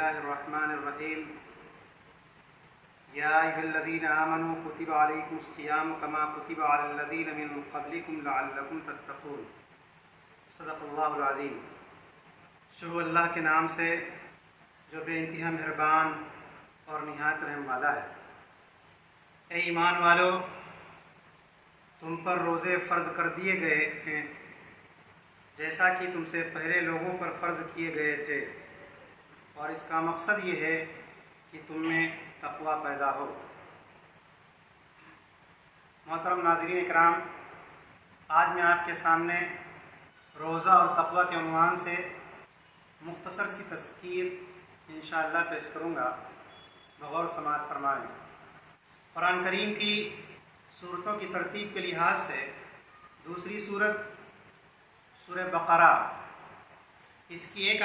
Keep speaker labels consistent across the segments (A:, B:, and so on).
A: الله الرحمن الرحيم يا أيها الذين آمنوا كتب عليكم الصيام كما كتب على الذين من قبلكم لعلكم تتقون صدق اللہ العظیم۔ شروع اللہ کے نام سے جو بے انتہا مہربان اور نہایت رحم والا ہے۔ اے ایمان والو، تم پر روزے فرض کر دیے گئے ہیں جیسا کہ تم سے پہلے لوگوں پر فرض کیے گئے تھے، اور اس کا مقصد یہ ہے کہ تم میں تقوی پیدا ہو۔ محترم ناظرین اکرام، آج میں آپ کے سامنے روزہ اور تقوی کے عنوان سے مختصر سی تذکیر انشاءاللہ پیش کروں گا، بغور سماعت فرمائیں۔ قرآن کریم کی سورتوں کی ترتیب کے لحاظ سے دوسری سورت سورہ بقرہ، اس کی ایک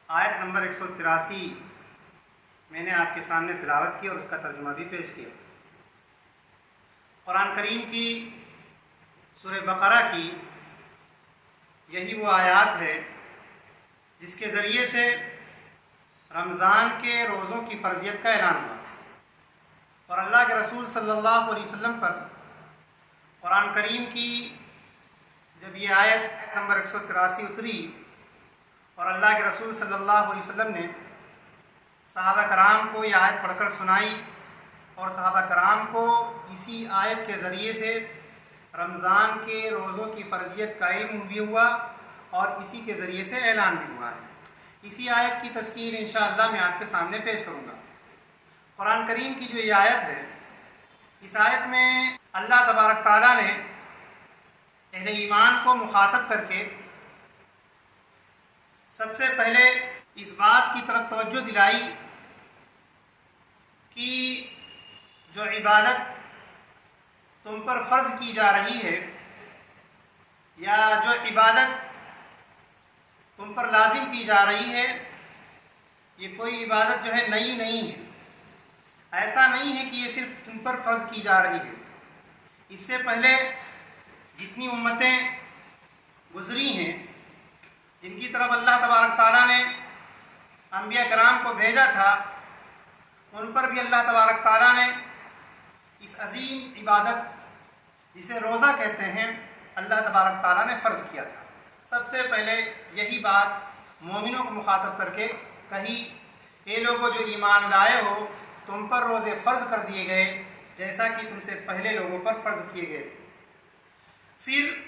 A: آیت نمبر 183 میں نے آپ کے سامنے تلاوت کی اور اس کا ترجمہ بھی پیش کیا۔ قرآن کریم کی سورہ بقرہ کی یہی وہ آیات ہے جس کے ذریعے سے رمضان کے روزوں کی فرضیت کا اعلان ہوا، اور اللہ کے رسول صلی اللہ علیہ وسلم پر قرآن کریم کی جب یہ آیت نمبر 183 اتری اور اللہ کے رسول صلی اللہ علیہ وسلم نے صحابہ کرام کو یہ آیت پڑھ کر سنائی، اور صحابہ کرام کو اسی آیت کے ذریعے سے رمضان کے روزوں کی فرضیت کا علم بھی ہوا اور اسی کے ذریعے سے اعلان بھی ہوا ہے۔ اسی آیت کی تذکیر انشاءاللہ میں آپ کے سامنے پیش کروں گا۔ قرآن کریم کی جو یہ آیت ہے، اس آیت میں اللہ تبارک تعالیٰ نے اہل ایمان کو مخاطب کر کے سب سے پہلے اس بات کی طرف توجہ دلائی کہ جو عبادت تم پر فرض کی جا رہی ہے، یا جو عبادت تم پر لازم کی جا رہی ہے، یہ کوئی عبادت جو ہے نئی نہیں ہے۔ ایسا نہیں ہے کہ یہ صرف تم پر فرض کی جا رہی ہے۔ اس سے پہلے جتنی امتیں گزری ہیں جن کی طرف اللہ تبارک تعالیٰ نے انبیاء کرام کو بھیجا تھا، ان پر بھی اللہ تبارک تعالیٰ نے اس عظیم عبادت جسے روزہ کہتے ہیں اللہ تبارک تعالیٰ نے فرض کیا تھا۔ سب سے پہلے یہی بات مومنوں کو مخاطب کر کے کہی، اے لوگوں جو ایمان لائے ہو، تم پر روزے فرض کر دیے گئے جیسا کہ تم سے پہلے لوگوں پر فرض کیے گئے تھے۔ پھر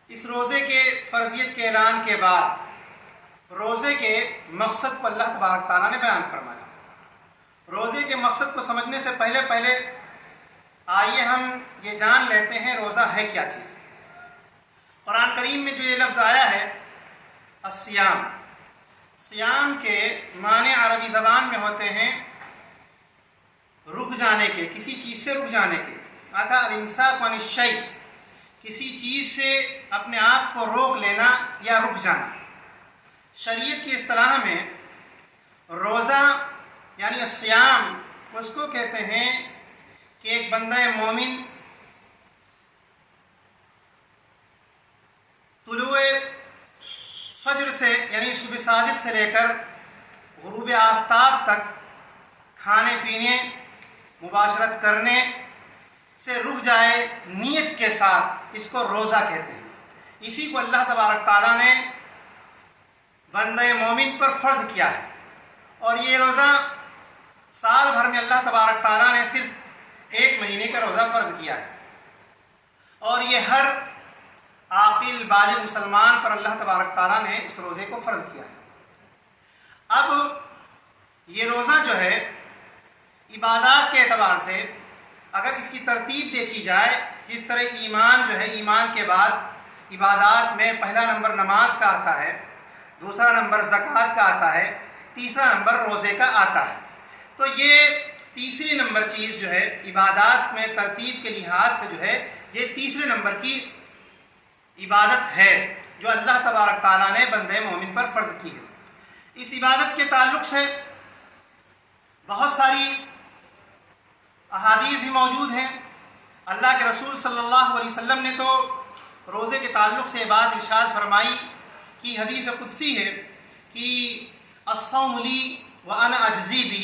A: اس روزے کے فرضیت کے اعلان کے بعد روزے کے مقصد کو اللہ تبارک تعالیٰ نے بیان فرمایا۔ روزے کے مقصد کو سمجھنے سے پہلے آئیے ہم یہ جان لیتے ہیں روزہ ہے کیا چیز۔ قرآن کریم میں جو یہ لفظ آیا ہے الصیام، صیام کے معنی عربی زبان میں ہوتے ہیں رک جانے کے، کسی چیز سے رک جانے کے۔ آتا الامساک عن الشیء، کسی چیز سے اپنے آپ کو روک لینا یا رک جانا۔ شریعت کی اصطلاح میں روزہ یعنی الصیام اس کو کہتے ہیں کہ ایک بندہ مومن طلوع فجر سے یعنی صبح صادق سے لے کر غروب آفتاب تک کھانے پینے مباشرت کرنے سے رک جائے نیت کے ساتھ، اس کو روزہ کہتے ہیں۔ اسی کو اللہ تبارک تعالیٰ نے بندہ مومن پر فرض کیا ہے، اور یہ روزہ سال بھر میں اللہ تبارک تعالیٰ نے صرف 1 مہینے کا روزہ فرض کیا ہے، اور یہ ہر عاقل بالغ مسلمان پر اللہ تبارک تعالیٰ نے اس روزے کو فرض کیا ہے۔ اب یہ روزہ جو ہے عبادات کے اعتبار سے اگر اس کی ترتیب دیکھی جائے، جس طرح ایمان جو ہے، ایمان کے بعد عبادات میں پہلا نمبر نماز کا آتا ہے، دوسرا نمبر زکوٰۃ کا آتا ہے، تیسرا نمبر روزے کا آتا ہے، تو یہ تیسری نمبر چیز جو ہے عبادات میں ترتیب کے لحاظ سے جو ہے یہ تیسرے نمبر کی عبادت ہے جو اللہ تبارک تعالیٰ نے بندے مومن پر فرض کی ہے۔ اس عبادت کے تعلق سے بہت ساری احادیث بھی موجود ہیں۔ اللہ کے رسول صلی اللہ علیہ وسلم نے تو روزے کے تعلق سے بات ارشاد فرمائی کہ حدیث قدسی ہے کہ الصوم لی وانا اجزی بی،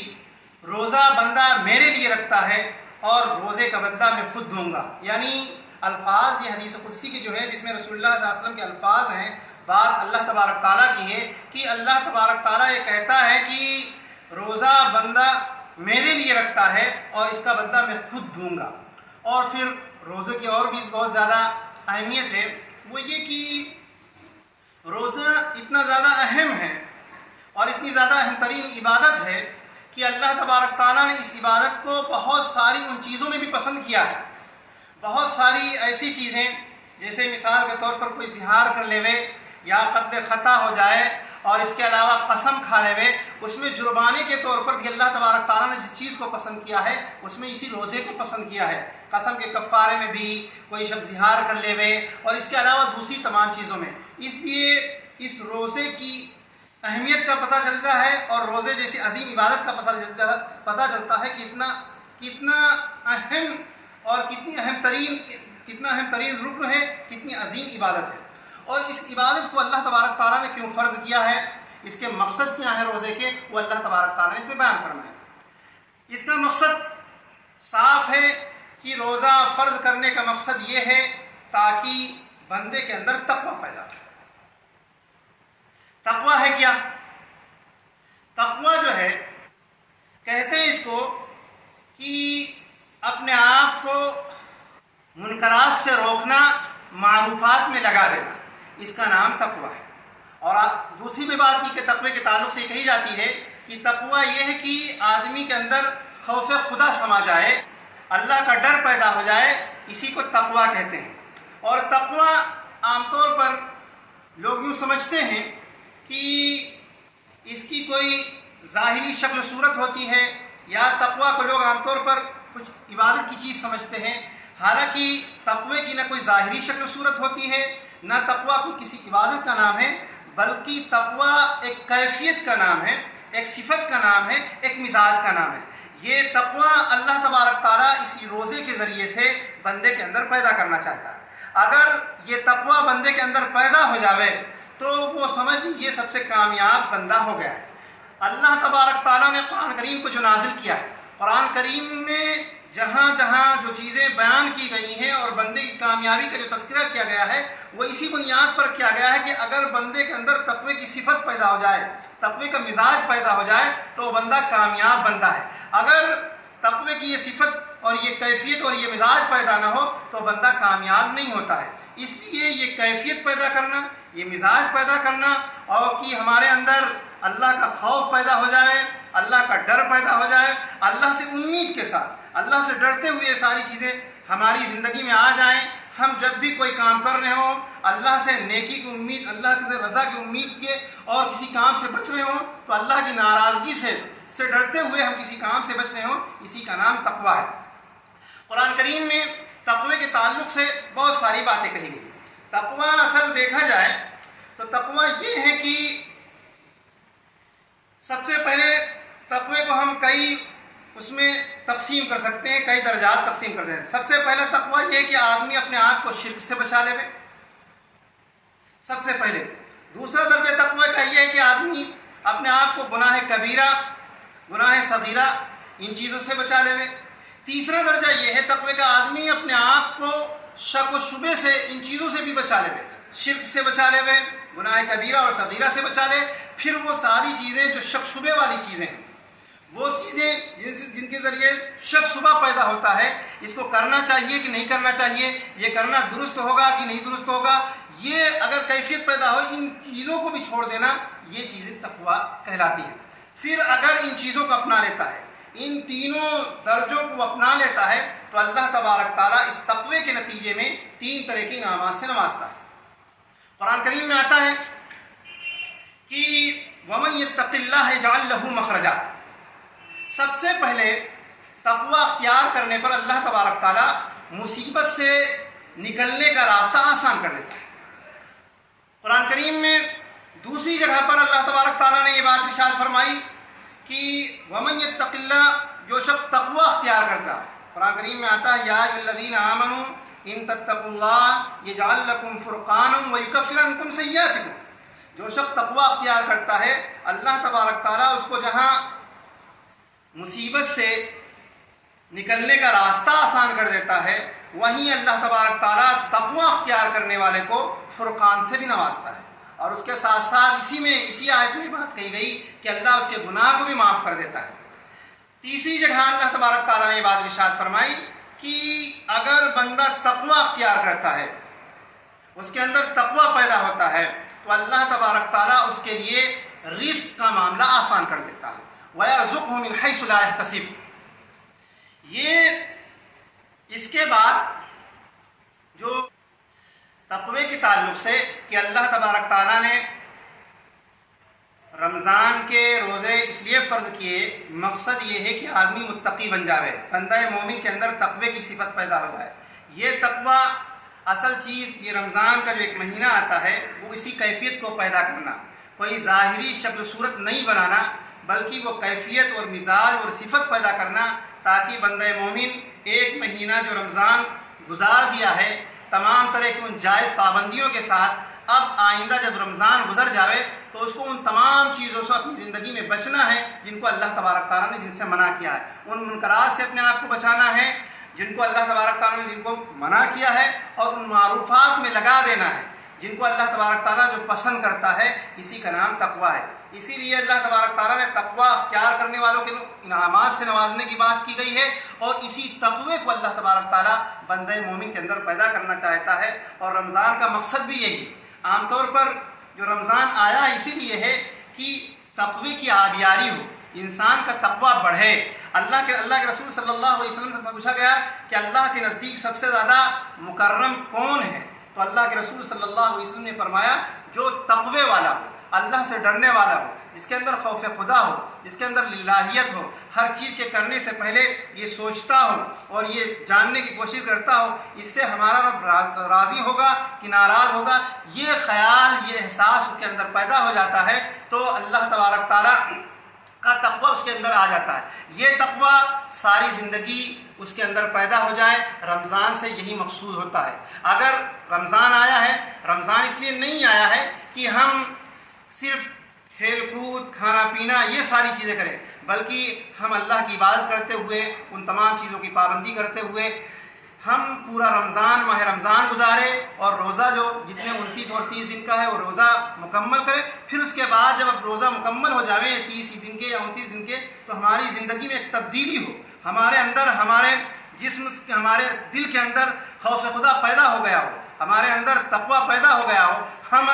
A: روزہ بندہ میرے لیے رکھتا ہے اور روزے کا بدلہ میں خود دوں گا. یعنی الفاظ یہ حدیث قدسی کی جو ہے جس میں رسول اللہ صلی اللہ علیہ وسلم کے الفاظ ہیں، بات اللہ تبارک تعالیٰ کی ہے کہ اللہ تبارک تعالیٰ یہ کہتا ہے کہ روزہ بندہ میرے لیے رکھتا ہے اور اس کا بدلہ میں خود دوں گا. اور پھر روزے کی اور بھی بہت زیادہ اہمیت ہے، وہ یہ کہ روزہ اتنا زیادہ اہم ہے اور اتنی زیادہ اہم ترین عبادت ہے کہ اللہ تبارک تعالیٰ نے اس عبادت کو بہت ساری ان چیزوں میں بھی پسند کیا ہے. بہت ساری ایسی چیزیں جیسے مثال کے طور پر کوئی زہار کر لے یا قتل خطا ہو جائے اور اس کے علاوہ قسم کھا لے، اس میں جرمانے کے طور پر بھی اللہ تبارک تعالیٰ نے جس چیز کو پسند کیا ہے اس میں اسی روزے کو پسند کیا ہے. قسم کے کفارے میں بھی کوئی شخص زہار کر لے اور اس کے علاوہ دوسری تمام چیزوں میں. اس لیے اس روزے کی اہمیت کا پتہ چلتا ہے اور روزے جیسی عظیم عبادت کا پتہ چلتا ہے کہ کتنا اہم اور کتنا اہم ترین رکن ہے، کتنی عظیم عبادت ہے. اور اس عبادت کو اللہ تبارک تعالیٰ نے کیوں فرض کیا ہے، اس کے مقصد کیا ہے روزے کے، وہ اللہ تبارک تعالیٰ نے اس میں بیان فرمایا. اس کا مقصد صاف ہے کہ روزہ فرض کرنے کا مقصد یہ ہے تاکہ بندے کے اندر تقویٰ پیدا ہو. تقویٰ ہے کیا؟ تقویٰ جو ہے کہتے ہیں اس کو کہ اپنے آپ کو منکرات سے روکنا، معروفات میں لگا دینا، اس کا نام تقویٰ ہے. اور دوسری بھی بات کی کہ تقوی کے تعلق سے کہی جاتی ہے کہ تقویٰ یہ ہے کہ آدمی کے اندر خوف خدا سما جائے، اللہ کا ڈر پیدا ہو جائے، اسی کو تقویٰ کہتے ہیں. اور تقویٰ عام طور پر لوگ یوں سمجھتے ہیں کہ اس کی کوئی ظاہری شکل و صورت ہوتی ہے، یا تقویٰ کو لوگ عام طور پر کچھ عبادت کی چیز سمجھتے ہیں. حالانکہ تقوی کی نہ کوئی ظاہری شکل و صورت ہوتی ہے، نہ تقویٰ کوئی کسی عبادت کا نام ہے، بلکہ تقویٰ ایک کیفیت کا نام ہے، ایک صفت کا نام ہے، ایک مزاج کا نام ہے. یہ تقویٰ اللہ تبارک تعالیٰ اسی روزے کے ذریعے سے بندے کے اندر پیدا کرنا چاہتا ہے. اگر یہ تقویٰ بندے کے اندر پیدا ہو جاوے تو وہ سمجھ یہ سب سے کامیاب بندہ ہو گیا ہے. اللہ تبارک تعالیٰ نے قرآن کریم کو جو نازل کیا ہے، قرآن کریم میں جہاں جہاں جو چیزیں بیان کی گئی ہیں اور بندے کی کامیابی کا جو تذکرہ کیا گیا ہے، وہ اسی بنیاد پر کیا گیا ہے کہ اگر بندے کے اندر تقوی کی صفت پیدا ہو جائے، تقوی کا مزاج پیدا ہو جائے تو وہ بندہ کامیاب بنتا ہے. اگر تقوی کی یہ صفت اور یہ کیفیت اور یہ مزاج پیدا نہ ہو تو بندہ کامیاب نہیں ہوتا ہے. اس لیے یہ کیفیت پیدا کرنا، یہ مزاج پیدا کرنا، اور کہ ہمارے اندر اللہ کا خوف پیدا ہو جائے، اللہ کا ڈر پیدا ہو جائے، اللہ سے امید کے ساتھ، اللہ سے ڈرتے ہوئے یہ ساری چیزیں ہماری زندگی میں آ جائیں. ہم جب بھی کوئی کام کر رہے ہوں اللہ سے نیکی کی امید، اللہ سے رضا کی امید کے، اور کسی کام سے بچ رہے ہوں تو اللہ کی ناراضگی سے ڈرتے ہوئے ہم کسی کام سے بچ رہے ہوں، اسی کا نام تقویٰ ہے. قرآن کریم میں تقوی کے تعلق سے بہت ساری باتیں کہی گئی. تقویٰ اصل دیکھا جائے تو تقویٰ یہ ہے کہ سب سے پہلے تقوی کو ہم اس میں تقسیم کر سکتے ہیں، کئی درجات تقسیم کر دیں. سب سے پہلے تقویٰ یہ ہے کہ آدمی اپنے آپ کو شرک سے بچا لے، سب سے پہلے. دوسرا درجہ تقوی کا یہ ہے کہ آدمی اپنے آپ کو گناہ کبیرہ، گناہ صغیرہ، ان چیزوں سے بچا لے. تیسرا درجہ یہ ہے تقوی کا آدمی اپنے آپ کو شک و شبے سے، ان چیزوں سے بھی بچا لے، شرک سے بچا لے، گناہ کبیرہ اور صغیرہ سے بچا لے. پھر وہ ساری چیزیں جو شک شبے والی چیزیں ہیں، وہ چیزیں جن کے ذریعے شک شبہ پیدا ہوتا ہے، اس کو کرنا چاہیے کہ نہیں کرنا چاہیے، یہ کرنا درست ہوگا کہ نہیں درست ہوگا، یہ اگر کیفیت پیدا ہو، ان چیزوں کو بھی چھوڑ دینا، یہ چیزیں تقویٰ کہلاتی ہیں. پھر اگر ان چیزوں کو اپنا لیتا ہے، ان تینوں درجوں کو اپنا لیتا ہے، تو اللہ تبارک تعالیٰ اس تقوی کے نتیجے میں 3 طرح کی انعامات سے نوازتا ہے. قرآن کریم میں آتا ہے کہ وَمَن يَتَّقِ اللَّهَ يَجْعَل لَّهُ مَخْرَجًا. سب سے پہلے تقویٰ اختیار کرنے پر اللہ تبارک تعالیٰ مصیبت سے نکلنے کا راستہ آسان کر دیتا ہے. قرآن کریم میں دوسری جگہ پر اللہ تبارک تعالیٰ نے یہ بات ارشاد فرمائی کہ وَمَن يَتَّقِ اللَّهَ، جو شخص تقویٰ اختیار کرتا ہے، قرآن کریم میں آتا ہے یا ایھا الذین آمنوا ان تتقوا اللہ یجعل لکم فرقانا ویکفر عنکم سیئاتکم. جو شخص تقوی اختیار کرتا ہے اللہ تبارک تعالیٰ اس کو جہاں مصیبت سے نکلنے کا راستہ آسان کر دیتا ہے، وہیں اللہ تبارک تعالیٰ تقوی اختیار کرنے والے کو فرقان سے بھی نوازتا ہے۔ اور اس کے ساتھ ساتھ اسی آیت میں بات کہی گئی کہ اللہ اس کے گناہ کو بھی معاف کر دیتا ہے۔ تیسری جگہ اللہ تبارک تعالیٰ نے یہ بات ارشاد فرمائی کہ اگر بندہ تقوی اختیار کرتا ہے، اس کے اندر تقوی پیدا ہوتا ہے، تو اللہ تبارک تعالیٰ اس کے لیے رزق کا معاملہ آسان کر دیتا ہے۔ وَيَرْزُقْهُ مِنْ حَيْثُ لَا يَحْتَسِبُ۔ یہ اس کے بعد جو تقوی کے تعلق سے کہ اللہ تبارک تعالیٰ نے رمضان کے روزے اس لیے فرض کیے، مقصد یہ ہے کہ آدمی متقی بن جاوے، بندہ مومن کے اندر تقوی کی صفت پیدا ہو جائے۔ یہ تقوی اصل چیز یہ رمضان کا جو ایک مہینہ آتا ہے وہ اسی کیفیت کو پیدا کرنا، کوئی ظاہری شکل صورت نہیں بنانا، بلکہ وہ کیفیت اور مزاج اور صفت پیدا کرنا، تاکہ بندہ مومن ایک مہینہ جو رمضان گزار دیا ہے تمام طرح کی ان جائز پابندیوں کے ساتھ، اب آئندہ جب رمضان گزر جاوے تو اس کو ان تمام چیزوں سے اپنی زندگی میں بچنا ہے جن کو اللہ تبارک تعالیٰ نے جن سے منع کیا ہے، ان منکرات سے اپنے آپ کو بچانا ہے جن کو اللہ تبارک تعالیٰ نے جن کو منع کیا ہے، اور ان معروفات میں لگا دینا ہے جن کو اللہ تبارک تعالیٰ جو پسند کرتا ہے۔ اسی کا نام تقویٰ ہے۔ اسی لیے اللہ تبارک تعالیٰ نے تقویٰ اختیار کرنے والوں کے انعامات سے نوازنے کی بات کی گئی ہے، اور اسی تقوی کو اللہ تبارک تعالیٰ بندہ مومن کے اندر پیدا کرنا چاہتا ہے۔ اور رمضان کا مقصد بھی یہی ہے۔ عام طور پر جو رمضان آیا اسی لیے ہے کہ تقوی کی آبیاری ہو، انسان کا تقویٰ بڑھے۔ اللہ کے رسول صلی اللہ علیہ وسلم سے پوچھا گیا کہ اللہ کے نزدیک سب سے زیادہ مکرم کون ہے؟ تو اللہ کے رسول صلی اللہ علیہ وسلم نے فرمایا جو تقوی والا ہو، اللہ سے ڈرنے والا ہو، جس کے اندر خوف خدا ہو، جس کے اندر للہیت ہو، ہر چیز کے کرنے سے پہلے یہ سوچتا ہو اور یہ جاننے کی کوشش کرتا ہو اس سے ہمارا رب راضی ہوگا کہ ناراض ہوگا، یہ خیال یہ احساس اس کے اندر پیدا ہو جاتا ہے تو اللہ تبارک تعالیٰ کا تقویٰ اس کے اندر آ جاتا ہے۔ یہ تقویٰ ساری زندگی اس کے اندر پیدا ہو جائے، رمضان سے یہی مقصود ہوتا ہے۔ اگر رمضان آیا ہے، رمضان اس لیے نہیں آیا ہے کہ ہم صرف کھیل کود کھانا پینا یہ ساری چیزیں کریں، بلکہ ہم اللہ کی عبادت کرتے ہوئے ان تمام چیزوں کی پابندی کرتے ہوئے ہم پورا ماہ رمضان گزارے، اور روزہ جو جتنے 29 اور 30 دن کا ہے وہ روزہ مکمل کرے۔ پھر اس کے بعد جب روزہ مکمل ہو جاوے 30 دن کے یا 29 دن کے، تو ہماری زندگی میں ایک تبدیلی ہو، ہمارے اندر ہمارے جسم ہمارے دل کے اندر خوف خدا پیدا ہو گیا ہو، ہمارے اندر تقویٰ پیدا ہو گیا ہو، ہم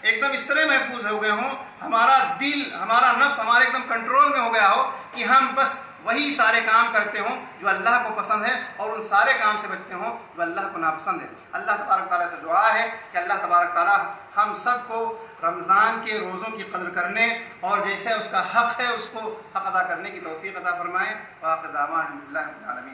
A: ایک دم اس طرح محفوظ ہو گئے ہوں، ہمارا دل ہمارا نفس ہمارے ایک دم کنٹرول میں ہو گیا ہو کہ ہم بس وہی سارے کام کرتے ہوں جو اللہ کو پسند ہے، اور ان سارے کام سے بچتے ہوں جو اللہ کو ناپسند ہے۔ اللہ تبارک تعالیٰ سے دعا ہے کہ اللہ تبارک تعالیٰ ہم سب کو رمضان کے روزوں کی قدر کرنے اور جیسے اس کا حق ہے اس کو حق ادا کرنے کی توفیق عطا فرمائے۔ وآخر دعوانا الحمدللہ رب العالمین۔